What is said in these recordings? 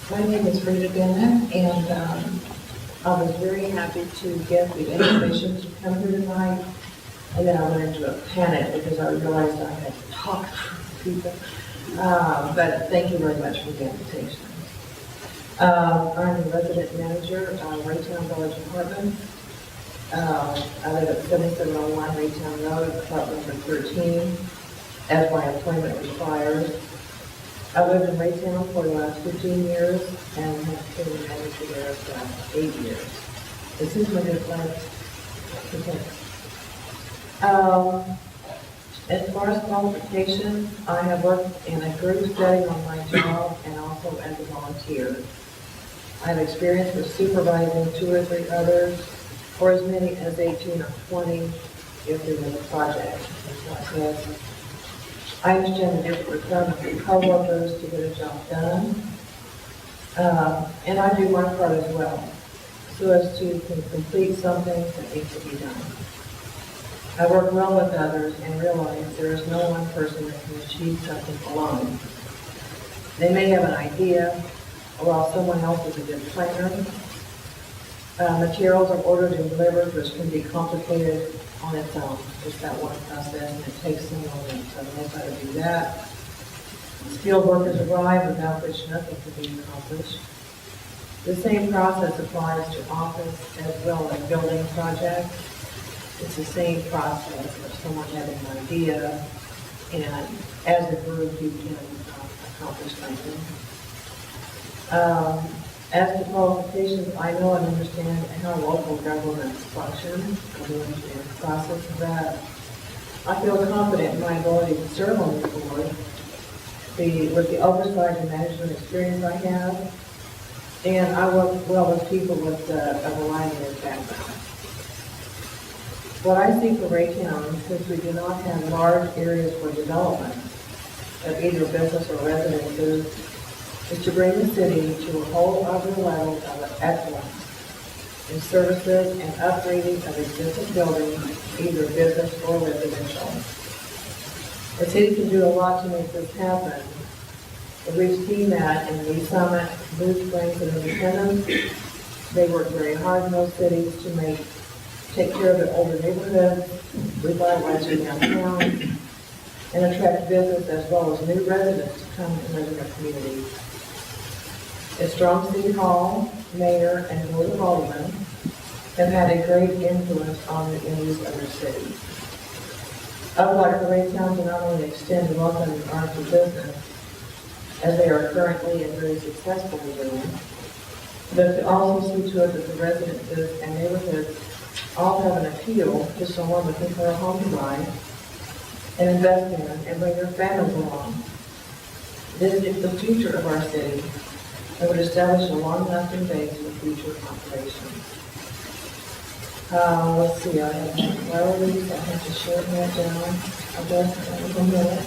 My name is Rita Bennett, and I was very happy to get the invitation to come here tonight. And then I went into a panic because I realized I had to talk to people. But thank you very much for the invitation. I'm the resident manager of Raytown Village Apartments. I live at 7701 Raytown Road, apartment number 13, as my employment requires. I lived in Raytown for the last 15 years and have been the manager there for the last 8 years. This is my new place. Okay. As far as qualifications, I have worked in a group setting on my job and also as a volunteer. I have experience with supervising 2 or 3 others, or as many as 18 or 20 if there was a project. I understand the different requirements of co-workers to get a job done. And I do my part as well, so as to complete something that needs to be done. I work well with others and realize there is no one person that can achieve something alone. They may have an idea, while someone else is a good planner. Materials are ordered and delivered, which can be complicated on its own. It's that one process, and it takes some moment, so I know how to do that. Skilled workers arrive, without which nothing can be accomplished. The same process applies to office as well as building projects. It's the same process of someone having an idea, and as a group, you can accomplish something. As to qualifications, I know and understand how local governments function. I'm going through the process of that. I feel confident in my ability to serve on this board with the oversight and management experience I have, and I work well with people with a variety of backgrounds. What I see for Raytown, since we do not have large areas for development of either business or residences, is to bring the city to a whole other level of excellence in services and upgrading of existing buildings, either business or residential. The city can do a lot to make this happen. We've seen that in Lee Summit, Blue Springs, and Independence. They work very hard in those cities to take care of their older neighborhoods, revitalize their downtown, and attract business as well as new residents to come and live in their communities. A strong city hall, mayor, and board of aldermen have had a great influence on the image of their city. I would like for Raytown to not only extend the welcome and arms of business, as they are currently and very successfully doing, but to also see to it that the residences and neighborhoods all have an appeal to someone looking for a home to buy and invest in and bring their families along. This is the future of our city and would establish a long-lasting base for future operations. Let's see, I have priorities. I have to shorten that down. I guess in a minute.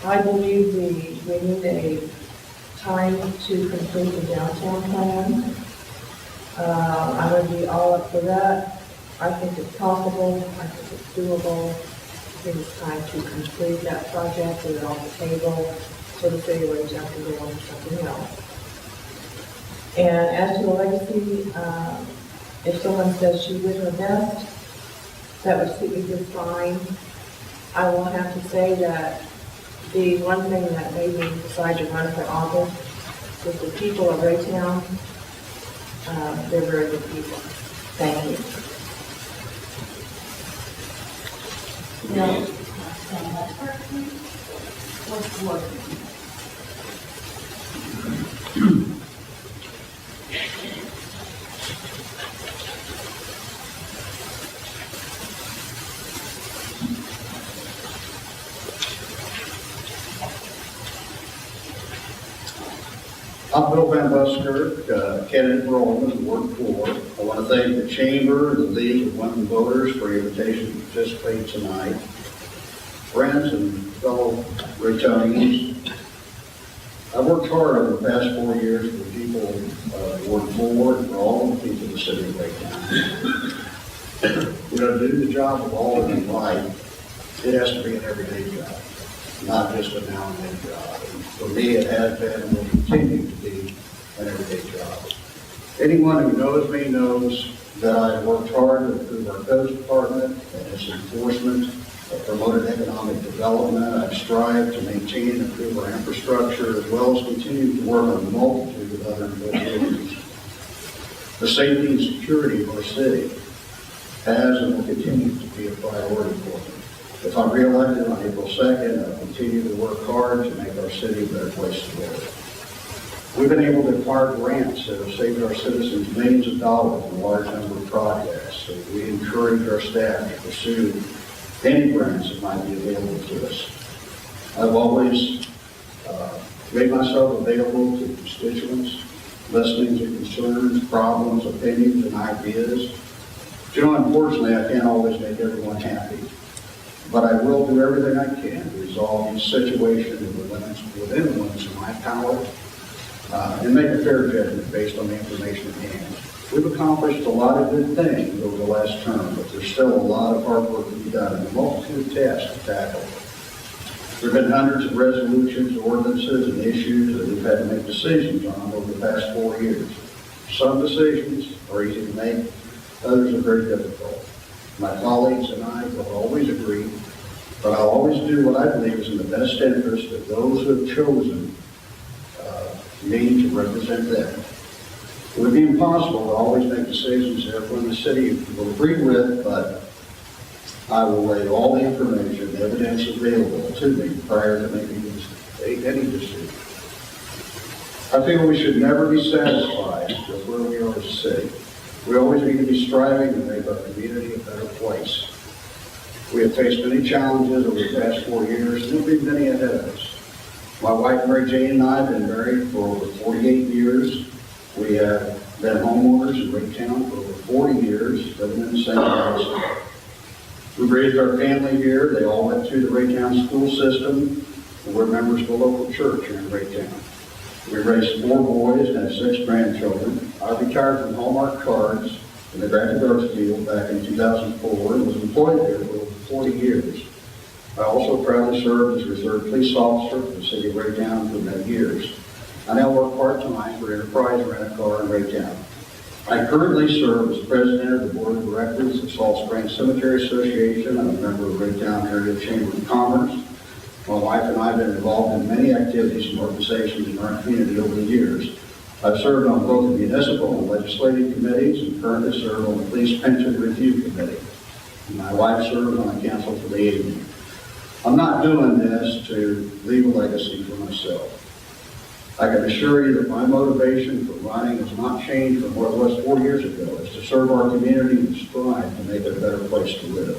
I believe we need a time to complete the downtown plan. I would be all up for that. I think it's possible. I think it's doable. I think it's time to complete that project, put it on the table, so the city of Raytown can go on to something else. And as to a legacy, if someone says she did her best, that would suit me just fine. I will have to say that the one thing that made me decide to run for office was the people of Raytown. They're very good people. Thank you. No. What's working? I'm Bill Van Busker, candidate for Alderman, Ward 4. I want to thank the Chamber and the League of Women Voters for your invitation to participate tonight. Friends and fellow Raytonians, I've worked hard over the past 4 years for the people of Ward 4 and for all the people of the city of Raytown. We're going to do the job of Alderman right. It has to be an everyday job. not just a now and then job. And for me, it has been and will continue to be an everyday job. Anyone who knows me knows that I've worked hard to improve our codes department and its enforcement. I've promoted economic development. I've strived to maintain and improve our infrastructure, as well as continue to work on a multitude of other important issues. The safety and security of our city has and will continue to be a priority for me. If I'm reelected on April 2nd, I'll continue to work hard to make our city a better place to live. We've been able to acquire grants that have saved our citizens millions of dollars in a large number of projects. So we encourage our staff to pursue any grants that might be available to us. I've always made myself available to constituents, listening to concerns, problems, opinions, and ideas. But, unfortunately, I can't always make everyone happy. But I will do everything I can to resolve each situation within the limits of my power and make a fair judgment based on the information at hand. We've accomplished a lot of good things over the last term, but there's still a lot of hard work to be done and a multitude of tasks to tackle. There have been hundreds of resolutions, ordinances, and issues that we've had to make decisions on over the past 4 years. Some decisions are easy to make, others are very difficult. My colleagues and I will always agree, but I'll always do what I believe is in the best interest of those who have chosen me to represent them. It would be impossible to always make decisions that everyone in the city will agree with, but I will lay all the information and evidence available to me prior to making any decision. I feel we should never be satisfied with where we are as a city. We always need to be striving to make our community a better place. We have faced many challenges over the past 4 years, and there'll be many ahead of us. My wife, Mary Jane, and I have been married for over 48 years. We have been homeowners in Raytown for over 40 years, living in the same house. We raised our family here. They all went through the Raytown school system, and we're members of the local church here in Raytown. We raised 4 boys and have 6 grandchildren. I retired from Hallmark Cards in the graphic arts field back in 2004 and was employed there for over 40 years. I also proudly served as a reserve police officer for the city of Raytown for many years. I now work part-time for Enterprise Rent-A-Car in Raytown. I currently serve as president of the board of directors of Salt Springs Cemetery Association. I'm a member of Raytown Area Chamber of Commerce. My wife and I have been involved in many activities and organizations in our community over the years. I've served on both the municipal and legislative committees and currently serve on the Police Pension Review Committee. And my wife serves on the Council for the Aging. I'm not doing this to leave a legacy for myself. I can assure you that my motivation for running has not changed from what it was 4 years ago. It's to serve our community and strive to make it a better place to live.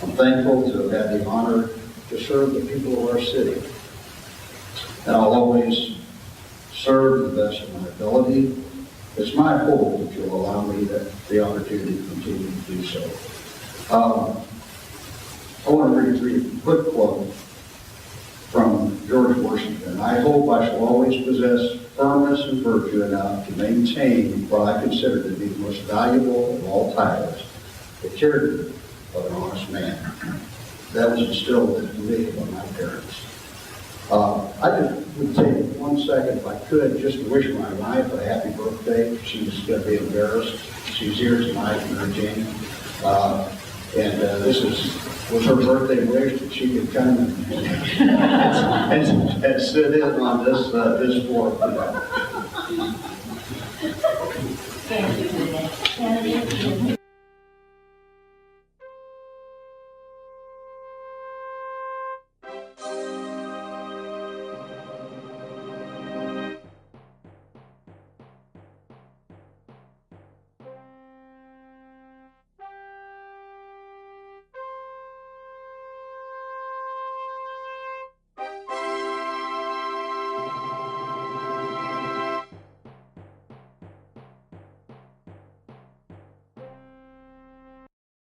I'm thankful to have had the honor to serve the people of our city. And I'll always serve to the best of my ability. It's my hope that you'll allow me the opportunity to continue to do so. I want to read a quick quote from George Washington. I hope I shall always possess firmness and virtue enough to maintain what I consider to be the most valuable of all titles, the character of an honest man. That was instilled into me by my parents. I just would take 1 second, if I could, just to wish my wife a happy birthday. She's going to be embarrassed. She's here tonight, Mary Jane. This was her birthday wish that she could come and sit in on this floor. Thank you, Kennedy.